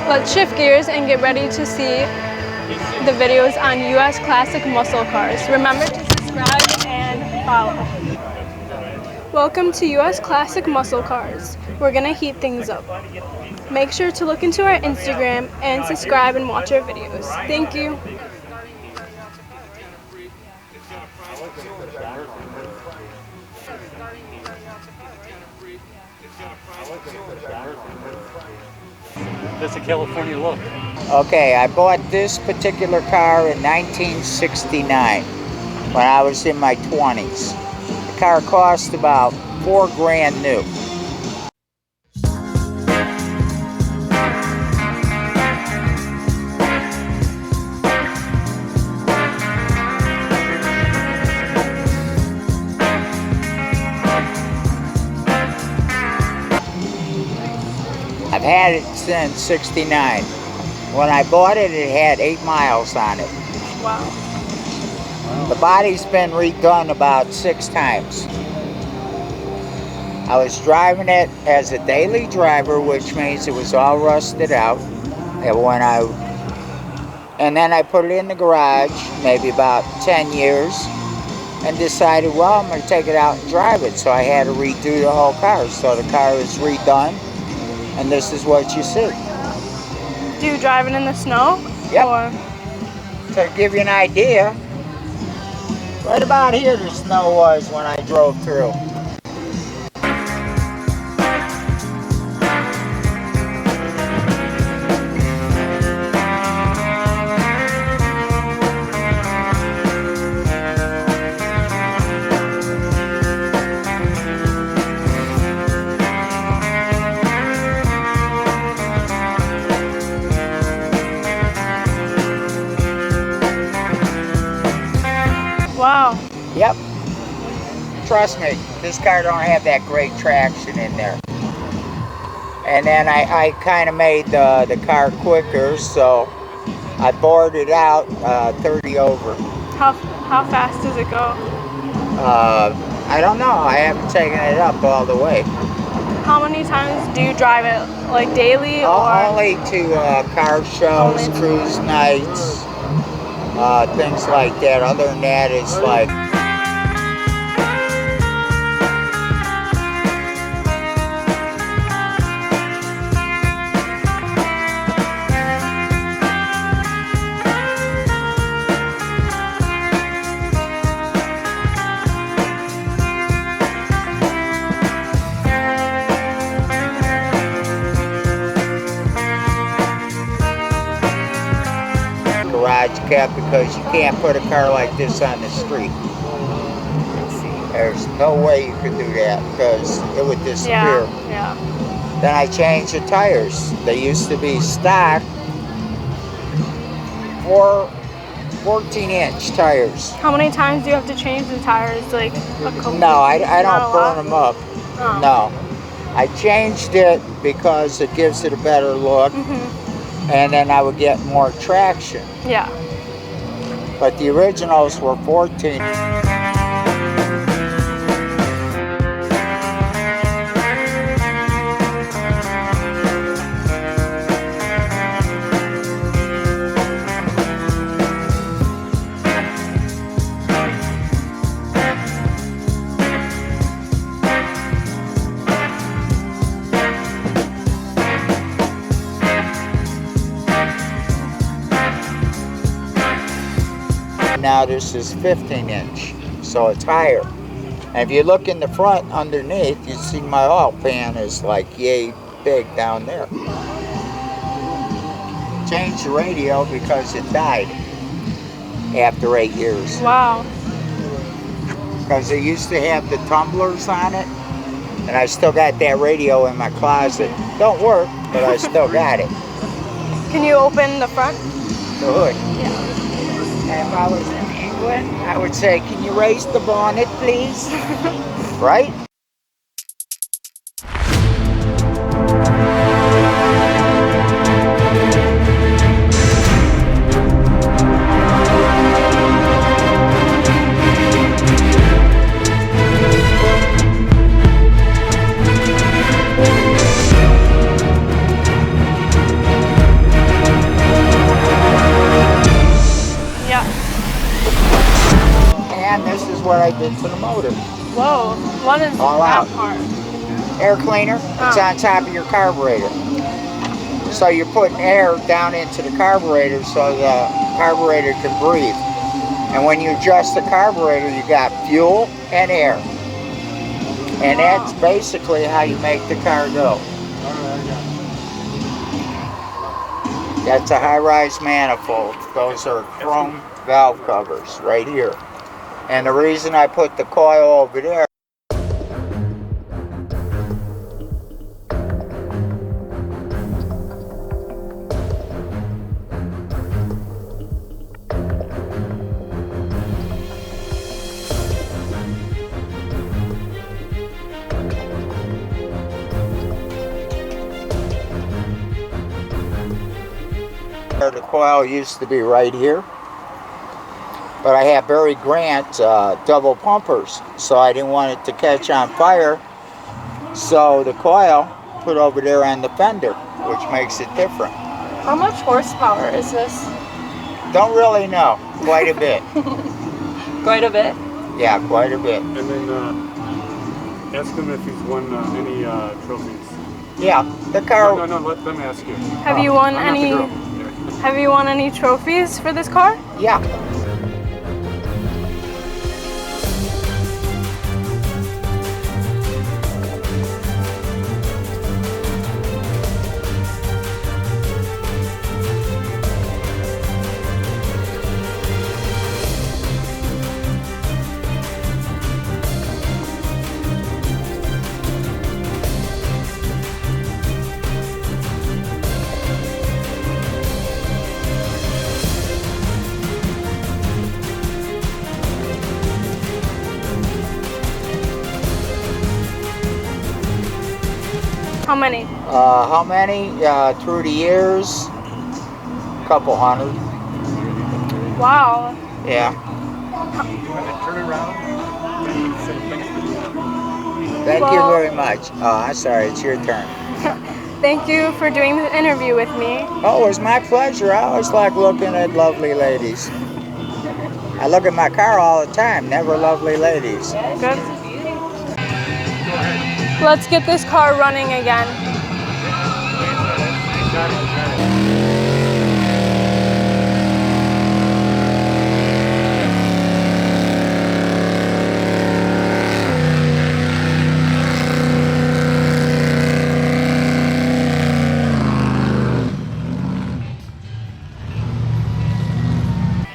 Let's shift gears and get ready to see the videos on US classic muscle cars. Remember to subscribe and follow. Welcome to US classic muscle cars. We're gonna heat things up. Make sure to look into our Instagram and subscribe and watch our videos. Thank you. That's a California look. Okay, I bought this particular car in 1969 when I was in my 20s. The car cost about $4 grand new. I've had it since '69. When I bought it, it had 8 miles on it. Wow. The body's been redone about 6 times. I was driving it as a daily driver, which means it was all rusted out. And then I put it in the garage, maybe about 10 years, and decided, well, I'm going to take it out and drive it. So I had to redo the whole car. So the car is redone. And this is what you see. Do you drive it in the snow? Yep. Or? To give you an idea, right about here the snow was when I drove through. Wow. Yep. Trust me, this car don't have that great traction in there. And then I kind of made the car quicker, so I bored it out 30 over. How fast does it go? I don't know. I haven't taken it up all the way. How many times do you drive it? Like daily or? Only to car shows, cruise nights, things like that. Other than that, it's like... garage cap, because you can't put a car like this on the street. There's no way you could do that because it would disappear. Yeah. Then I changed the tires. They used to be stock 14-inch tires. How many times do you have to change the tires? Like a couple? No, I don't burn them up. Oh. No. I changed it because it gives it a better look. And then I would get more traction. Yeah. But the originals were 14. Now this is 15-inch, so it's higher. And if you look in the front underneath, you see my oil pan is like yay big down there. Changed the radio because it died after 8 years. Wow. Because they used to have the tumblers on it, and I still got that radio in my closet. Don't work, but I still got it. Can you open the front? The hood. Yeah. And if I was in England, I would say, can you raise the bonnet, please? Right? into the motor. Whoa, what is All that out. part? Air cleaner, it's on top of your carburetor. So you're putting air down into the carburetor so the carburetor can breathe. And when you adjust the carburetor, you got fuel and air. And that's basically how you make the car go. That's a high-rise manifold. Those are chrome valve covers right here. And the reason I put the coil over there, the coil used to be right here. But I have Barry Grant double pumpers, so I didn't want it to catch on fire. So the coil put over there on the fender, which makes it different. How much horsepower is this? Don't really know. Quite a bit. Quite a bit. Yeah, quite a bit. And then ask him if he's won any trophies. Yeah, the car. No, let them ask you. Have you won I'm not the any? girl. Have you won any trophies for this car? Yeah. How many? How many? Through the years, couple hundred. Wow. Yeah. Turn around and say thanks for you. Thank you Well- very much. I'm sorry, it's your turn. Thank you for doing the interview with me. Oh, it was my pleasure. I always like looking at lovely ladies. I look at my car all the time, never lovely ladies. Good. Let's get this car running again.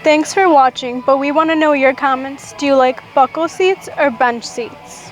Thanks for watching, but we want to know your comments. Do you like buckle seats or bench seats?